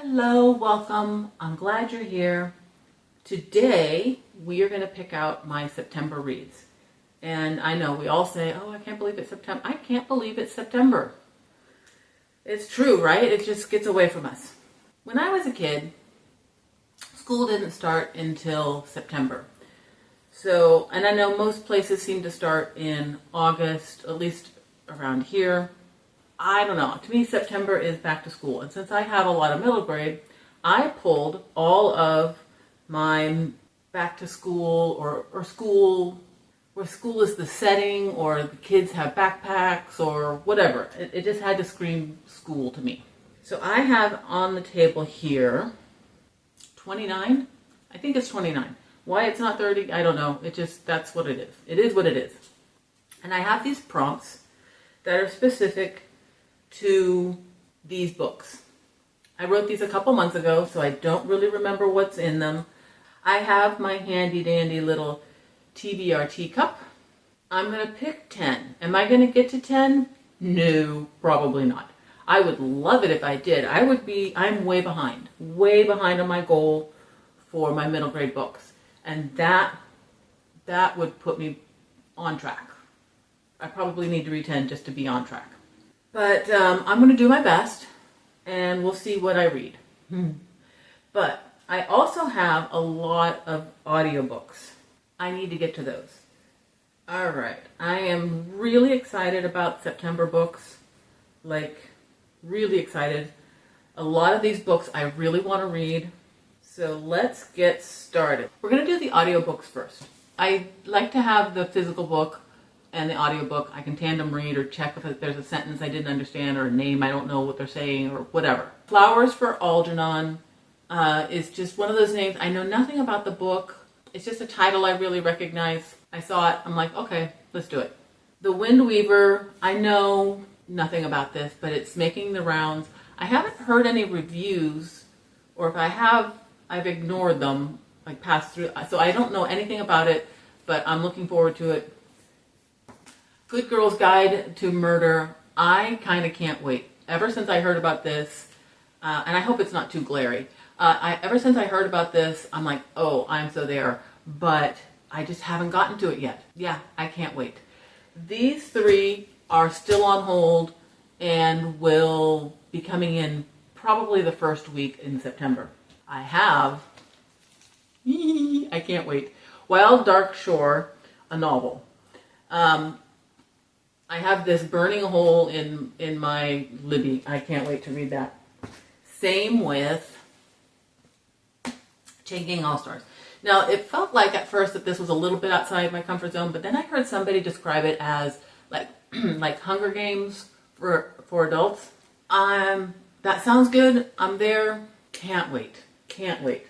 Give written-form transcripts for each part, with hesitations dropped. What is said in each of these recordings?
Hello, welcome. I'm glad you're here. Today, we are going to pick out my September reads. And I know we all say, oh, I can't believe it's September. I can't believe it's September. It's true, right? It just gets away from us. When I was a kid, school didn't start until September. So, and I know most places seem to start in August, at least around here. I don't know. To me, September is back to school. And since I have a lot of middle grade, I pulled all of my back to school or school, where school is the setting or the kids have backpacks or whatever. It just had to scream school to me. So I have on the table here 29. I think it's 29. Why it's not 30, I don't know. That's what it is. It is what it is. And I have these prompts that are specific to these books. I wrote these a couple months ago, so I don't really remember what's in them. I have my handy dandy little TBR Teacup. I'm going to pick 10. Am I going to get to 10? No, probably not. I would love it if I did. I'm way behind on my goal for my middle grade books. And that would put me on track. I probably need to read 10 just to be on track. But I'm going to do my best, and we'll see what I read. But I also have a lot of audiobooks. I need to get to those. All right. I am really excited about September books. Like, really excited. A lot of these books I really want to read. So let's get started. We're going to do the audiobooks first. I like to have the physical book and the audiobook. I can tandem read or check if there's a sentence I didn't understand or a name I don't know what they're saying or whatever. Flowers for Algernon is just one of those names. I know nothing about the book. It's just a title I really recognize. I saw it. I'm like, okay, let's do it. The Wind Weaver, I know nothing about this, but it's making the rounds. I haven't heard any reviews, or if I have, I've ignored them, like passed through. So I don't know anything about it, but I'm looking forward to it. Good Girl's Guide to Murder. I kind of can't wait. Ever since I heard about this, and I hope it's not too glary. Ever since I heard about this, I'm like, oh, I'm so there. But I just haven't gotten to it yet. Yeah, I can't wait. These three are still on hold and will be coming in probably the first week in September. I have, I can't wait, Wild Dark Shore, a novel. I have this burning hole in my Libby. I can't wait to read that. Same with Chain Gang All-Stars. Now, it felt like at first that this was a little bit outside my comfort zone, but then I heard somebody describe it as like like Hunger Games for adults. That sounds good. I'm there. Can't wait. Can't wait.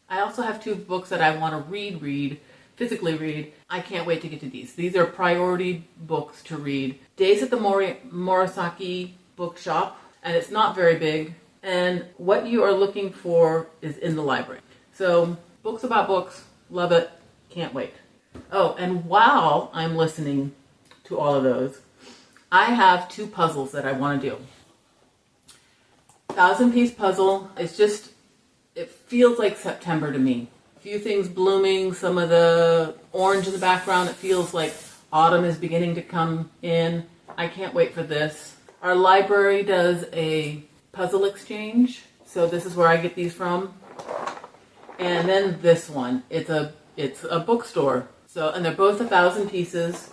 I also have two books that I want to physically read. I can't wait to get to these. These are priority books to read. Days at the Morisaki Bookshop, and it's not very big. And What You Are Looking For is in the library. So, books about books, love it, can't wait. Oh, and while I'm listening to all of those, I have two puzzles that I want to do. 1,000-piece puzzle. It feels like September to me. Few things blooming, some of the orange in the background. It feels like autumn is beginning to come in. I can't wait for this. Our library does a puzzle exchange, so this is where I get these from. And then this one, it's a bookstore. So, and they're both 1,000 pieces.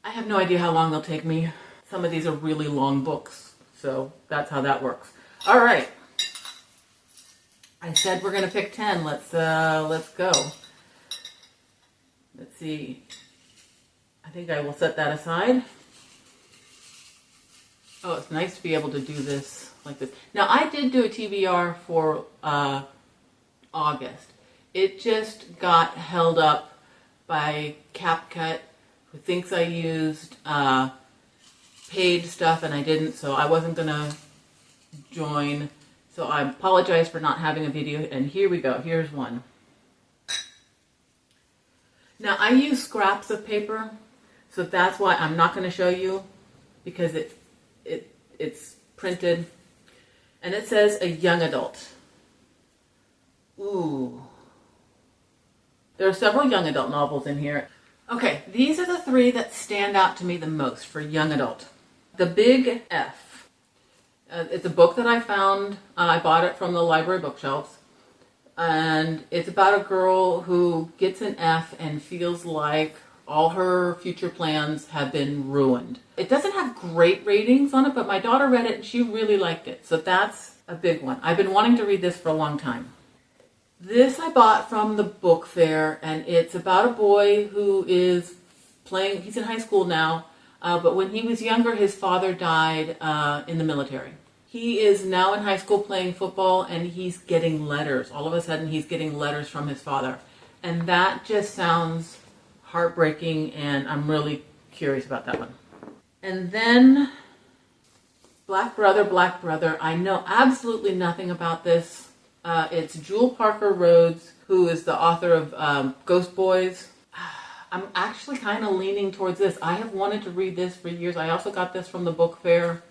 I have no idea how long they'll take me. Some of these are really long books, so that's how that works. All right. I said we're going to pick 10. Let's go. Let's see. I think I will set that aside. Oh, it's nice to be able to do this like this. Now, I did do a TBR for August. It just got held up by CapCut, who thinks I used paid stuff, and I didn't, so I wasn't going to join. So I apologize for not having a video, and here we go. Here's one. Now, I use scraps of paper, so that's why I'm not going to show you, because it's printed. And it says a young adult. Ooh. There are several young adult novels in here. Okay, these are the three that stand out to me the most for young adult. The Big F. It's a book that I found. I bought it from the library bookshelves. And it's about a girl who gets an F and feels like all her future plans have been ruined. It doesn't have great ratings on it, but my daughter read it and she really liked it. So that's a big one. I've been wanting to read this for a long time. This I bought from the book fair, and it's about a boy who is playing, he's in high school now, but when he was younger, his father died in the military. He is now in high school playing football, and he's getting letters. All of a sudden, he's getting letters from his father. And that just sounds heartbreaking, and I'm really curious about that one. And then Black Brother, I know absolutely nothing about this. It's Jewel Parker Rhodes, who is the author of Ghost Boys. I'm actually kind of leaning towards this. I have wanted to read this for years. I also got this from the book fair.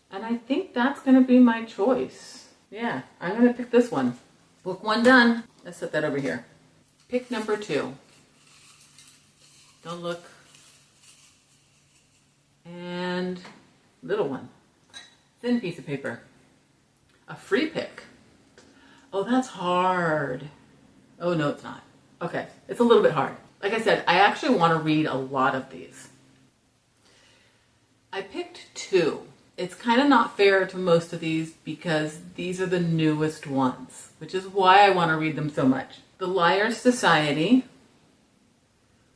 And I think that's going to be my choice. Yeah, I'm going to pick this one. Book one done. Let's set that over here. Pick number 2. Don't look. And little one. Thin piece of paper. A free pick. Oh, that's hard. Oh, no, it's not. Okay, it's a little bit hard. Like I said, I actually want to read a lot of these. I picked 2. It's kind of not fair to most of these because these are the newest ones, which is why I want to read them so much. The Liars Society,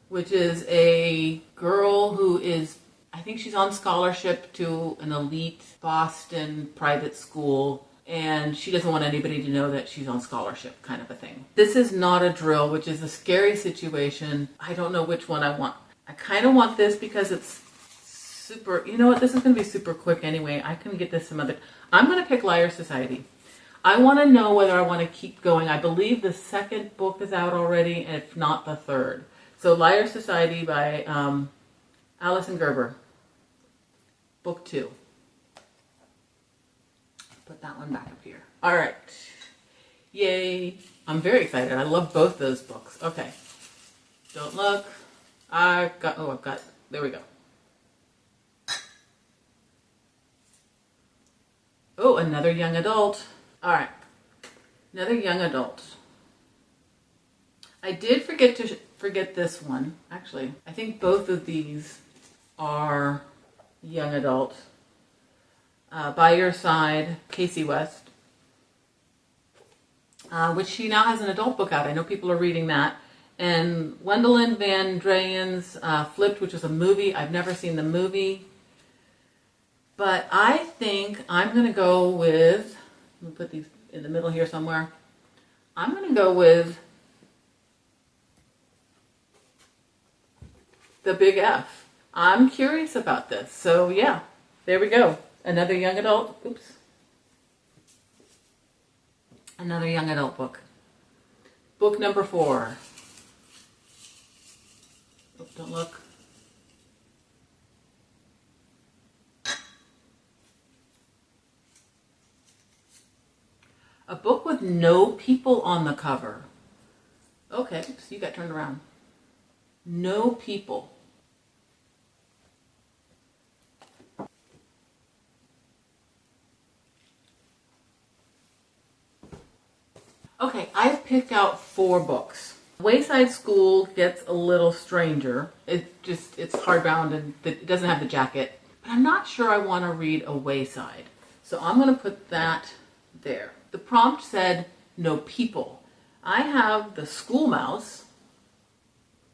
which is a girl who is, I think she's on scholarship to an elite Boston private school, and she doesn't want anybody to know that she's on scholarship, kind of a thing. This is Not a Drill, which is a scary situation. I don't know which one I want. I kind of want this because it's super, you know what, this is going to be super quick anyway. I can get this some other, I'm going to pick Liar Society. I want to know whether I want to keep going. I believe the second book is out already, and if not, the third. So Liar Society by Alison Gerber. Book 2. Put that one back up here. All right. Yay. I'm very excited. I love both those books. Okay. Don't look. I've got, there we go. Oh, another young adult. All right. Another young adult. I did forget this one. Actually, I think both of these are young adult. By Your Side, Casey West, which she now has an adult book out. I know people are reading that. And Wendelin Van Drayen's Flipped, which is a movie. I've never seen the movie. But I think I'm going to go with, let me put these in the middle here somewhere. I'm going to go with The Big F. I'm curious about this. So yeah, there we go. Another young adult. Oops. Another young adult book. Book number 4. Oh, don't look. A book with no people on the cover. Okay, oops, you got turned around. No people. Okay, I've picked out 4 books. Wayside School gets a little stranger. It's hardbound and it doesn't have the jacket. But I'm not sure I want to read A Wayside. So I'm going to put that there. The prompt said, no people. I have The School Mouse,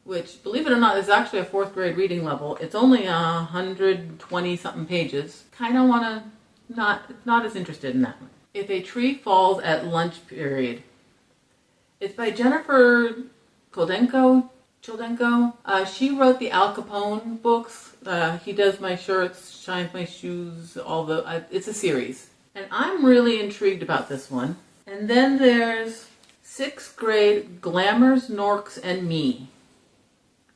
which, believe it or not, is actually a 4th grade reading level. It's only 120 something pages. Kind of want to, not as interested in that one. If a Tree Falls at Lunch Period. It's by Jennifer Choldenko. She wrote the Al Capone books. He Does My Shirts, Shines My Shoes, it's a series. And I'm really intrigued about this one. And then there's 6th grade Glamours, Norks, and Me,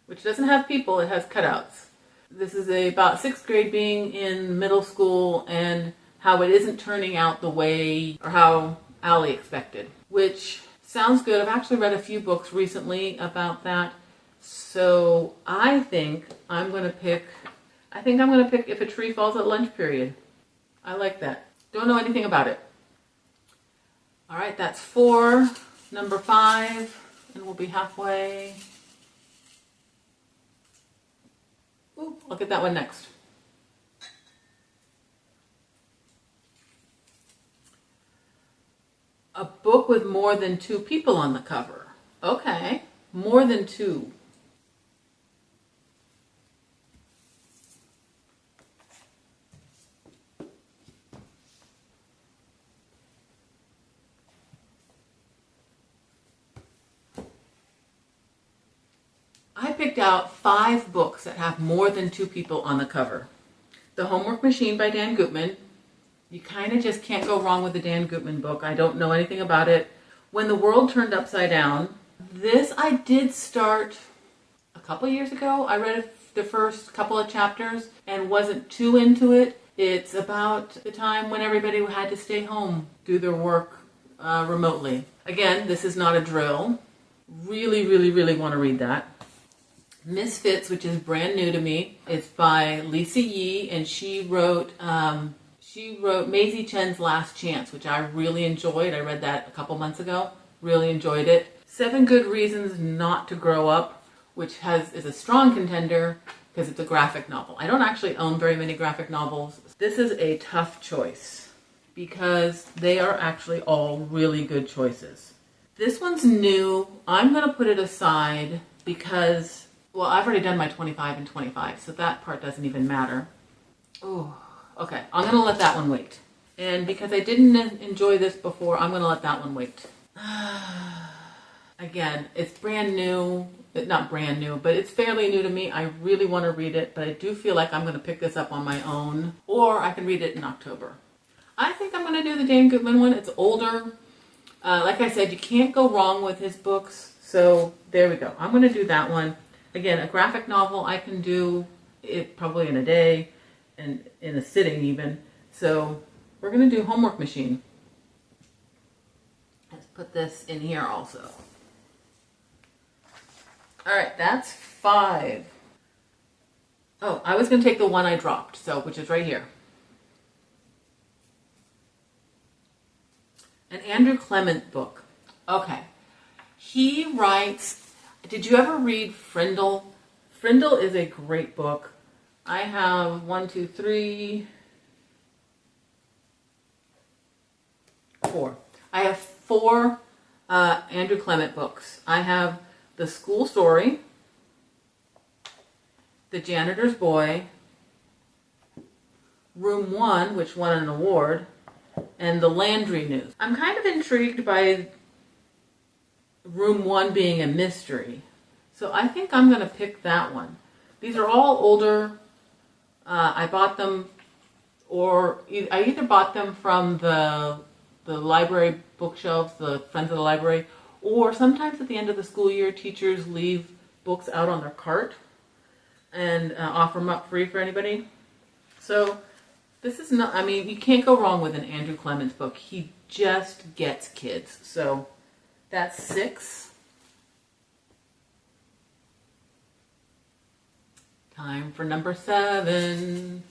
which doesn't have people, it has cutouts. This is about 6th grade being in middle school and how it isn't turning out the way or how Allie expected, which sounds good. I've actually read a few books recently about that. So I think I'm going to pick If a Tree Falls at Lunch Period. I like that. Don't know anything about it. All right, that's 4. Number 5, and we'll be halfway. Ooh, I'll get that one next. A book with more than 2 people on the cover. Okay, more than 2. I picked out 5 books that have more than 2 people on the cover. The Homework Machine by Dan Gutman. You kind of just can't go wrong with the Dan Gutman book. I don't know anything about it. When the World Turned Upside Down. This I did start a couple years ago. I read the first couple of chapters and wasn't too into it. It's about the time when everybody had to stay home, do their work remotely. Again, this is not a drill. Really, really, really want to read that. Misfits, which is brand new to me. It's by Lisa Yee, and she wrote Maisie Chen's Last Chance, which I really enjoyed. I read that a couple months ago. Really enjoyed it. 7 Good Reasons Not to Grow Up, which is a strong contender because it's a graphic novel. I don't actually own very many graphic novels. This is a tough choice because they are actually all really good choices. This one's new. I'm going to put it aside because, well, I've already done my 25 and 25, so that part doesn't even matter. Oh, okay. I'm going to let that one wait. And because I didn't enjoy this before, I'm going to let that one wait. Again, it's brand new. Not brand new, but it's fairly new to me. I really want to read it, but I do feel like I'm going to pick this up on my own, or I can read it in October. I think I'm going to do the Dan Gutman one. It's older. Like I said, you can't go wrong with his books, so there we go. I'm going to do that one. Again, a graphic novel, I can do it probably in a day, and in a sitting even. So we're going to do Homework Machine. Let's put this in here also. All right, that's 5. Oh, I was going to take the one I dropped, which is right here. An Andrew Clement book. Okay. He writes, did you ever read Frindle? Frindle is a great book. I have 4. I have 4 Andrew Clement books. I have The School Story, The Janitor's Boy, Room 1, which won an award, and The Landry News. I'm kind of intrigued by Room 1 being a mystery, so I think I'm going to pick that one. These are all older. I bought them, or I either bought them from the library bookshelves, the Friends of the Library, or sometimes at the end of the school year, teachers leave books out on their cart and offer them up free for anybody. So this is not, I mean, you can't go wrong with an Andrew Clement book. He just gets kids. So that's 6. Time for number 7.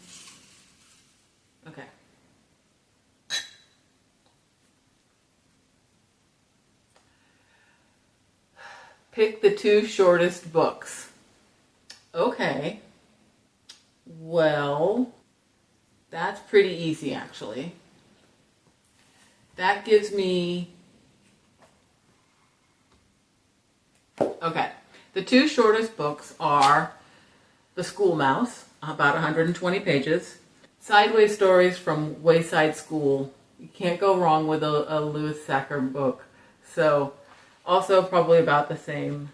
Okay. Pick the 2 shortest books. Okay. Well, that's pretty easy actually. That gives me... Okay. The 2 shortest books are The School Mouse, about 120 pages. Sideways Stories from Wayside School. You can't go wrong with a Louis Sachar book. So, also probably about the same,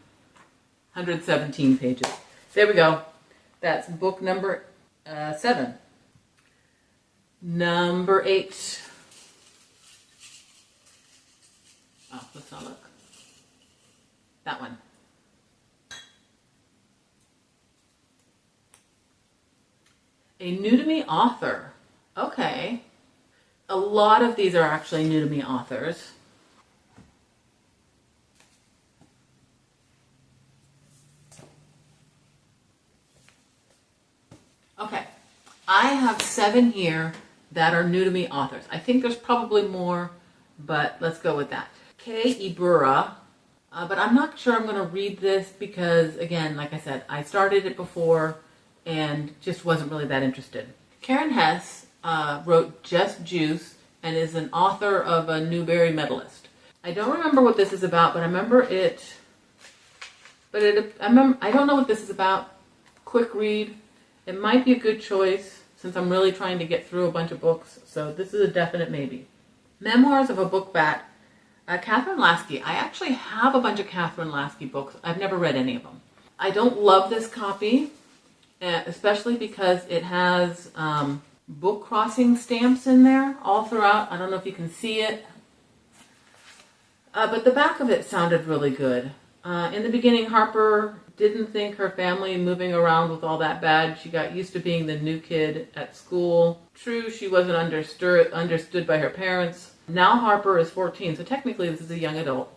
117 pages. There we go. That's book number 7. Number 8. Oh, let's not look. That one. A new to me author. Okay. A lot of these are actually new to me authors. Okay, I have 7 here that are new to me authors. I think there's probably more, but let's go with that. Kei Ibura, but I'm not sure I'm going to read this because, again, like I said, I started it before and just wasn't really that interested. Karen Hess wrote Just Juice and is an author of a Newbery medalist. I don't remember what this is about, but I remember it. I don't know what this is about. Quick read. It might be a good choice since I'm really trying to get through a bunch of books, so this is a definite maybe. Memoirs of a Book Bat. Catherine Lasky. I actually have a bunch of Catherine Lasky books. I've never read any of them. I don't love this copy, especially because it has book crossing stamps in there all throughout. I don't know if you can see it, but the back of it sounded really good. In the beginning, Harper didn't think her family moving around was all that bad. She got used to being the new kid at school. True, she wasn't understood by her parents. Now Harper is 14, so technically this is a young adult.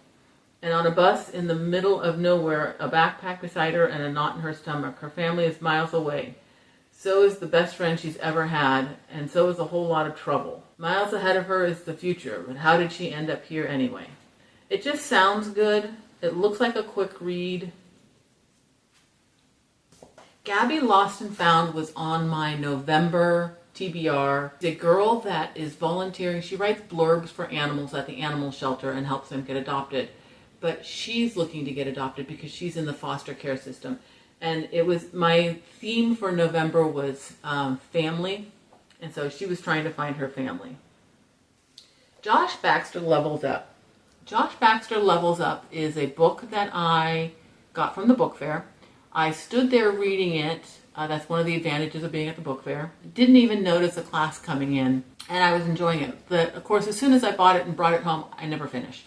And on a bus in the middle of nowhere, a backpack beside her and a knot in her stomach. Her family is miles away. So is the best friend she's ever had, and so is a whole lot of trouble. Miles ahead of her is the future, but how did she end up here anyway? It just sounds good. It looks like a quick read. Gabby Lost and Found was on my November TBR. She's a girl that is volunteering. She writes blurbs for animals at the animal shelter and helps them get adopted. But she's looking to get adopted because she's in the foster care system. And it was my theme for November was family. And so she was trying to find her family. Josh Baxter Levels Up. Josh Baxter Levels Up is a book that I got from the book fair. I stood there reading it. That's one of the advantages of being at the book fair. Didn't even notice a class coming in, and I was enjoying it. But of course, as soon as I bought it and brought it home, I never finished.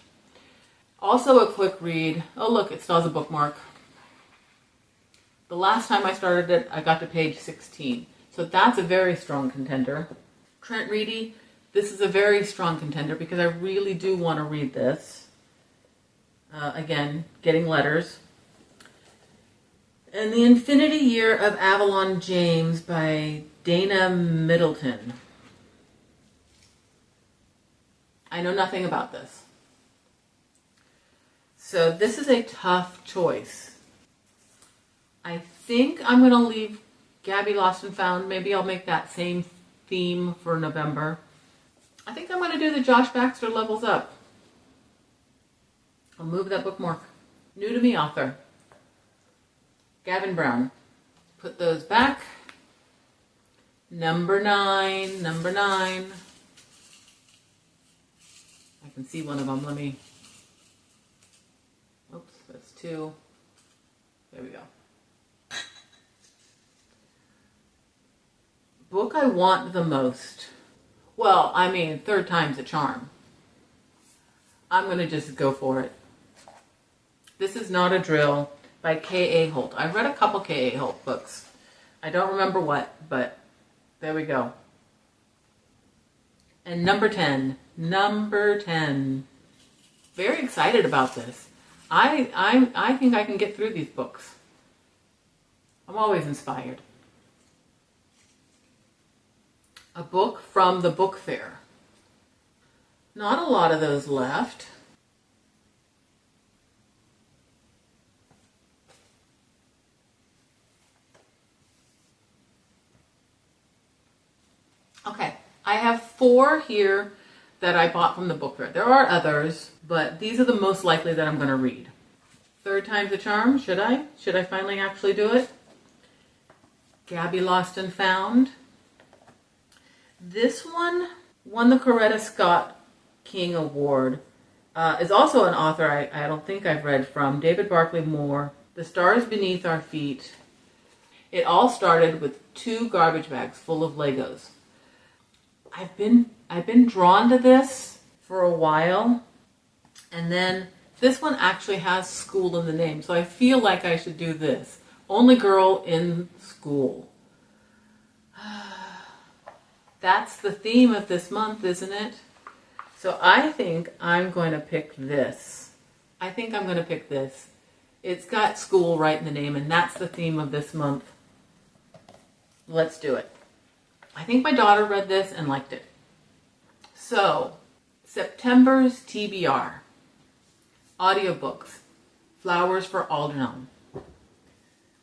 Also a quick read. Oh look, it still has a bookmark. The last time I started it, I got to page 16. So that's a very strong contender. Trent Reedy, this is a very strong contender because I really do want to read this. Again, getting letters. And The Infinity Year of Avalon James by Dana Middleton. I know nothing about this. So this is a tough choice. I think I'm going to leave Gabby Lost and Found. Maybe I'll make that same theme for November. I think I'm going to do the Josh Baxter Levels Up. I'll move that bookmark. New to me author. Gavin Brown. Put those back. Number 9. I can see one of them. Let me... Oops, that's 2. There we go. Book I want the most. Well, I mean, third time's a charm. I'm going to just go for it. This Is Not a Drill by K.A. Holt. I've read a couple K.A. Holt books. I don't remember what, but there we go. And number 10. Very excited about this. I think I can get through these books. I'm always inspired. A book from the book fair. Not a lot of those left. Okay, I have 4 here that I bought from the book fair. There are others, but these are the most likely that I'm going to read. Third time's a charm, should I? Should I finally actually do it? Gabby Lost and Found. This one won the Coretta Scott King Award. Is also an author I don't think I've read from, David Barclay Moore. The Stars Beneath Our Feet. It all started with 2 garbage bags full of Legos. I've been drawn to this for a while, and then this one actually has school in the name, so I feel like I should do this. Only girl in school. That's the theme of this month, isn't it? So I think I'm going to pick this. It's got school right in the name, and that's the theme of this month. Let's do it. I think my daughter read this and liked it. So, September's TBR. Audiobooks. Flowers for Algernon.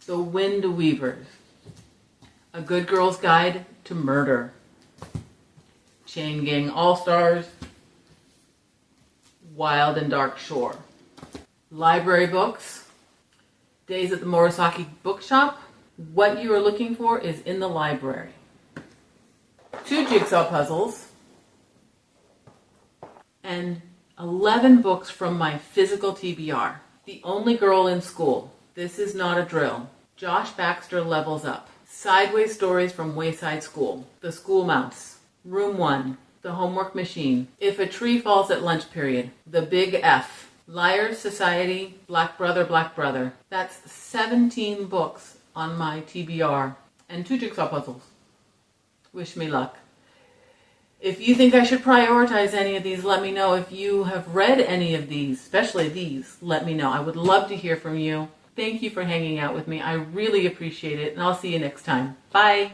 The Wind Weavers. A Good Girl's Guide to Murder. Chain Gang All-Stars. Wild and Dark Shore. Library books. Days at the Morisaki Bookshop. What you are looking for is in the library. 2 jigsaw puzzles. And 11 books from my physical TBR. The Only Girl in School. This is not a drill. Josh Baxter Levels Up. Sideways Stories from Wayside School. The School Mouse. Room 1. The Homework Machine. If a Tree Falls at Lunch Period. The Big F. Liars Society. Black Brother, Black Brother. That's 17 books on my TBR. And 2 jigsaw puzzles. Wish me luck. If you think I should prioritize any of these, let me know. If you have read any of these, especially these, let me know. I would love to hear from you. Thank you for hanging out with me. I really appreciate it, and I'll see you next time. Bye.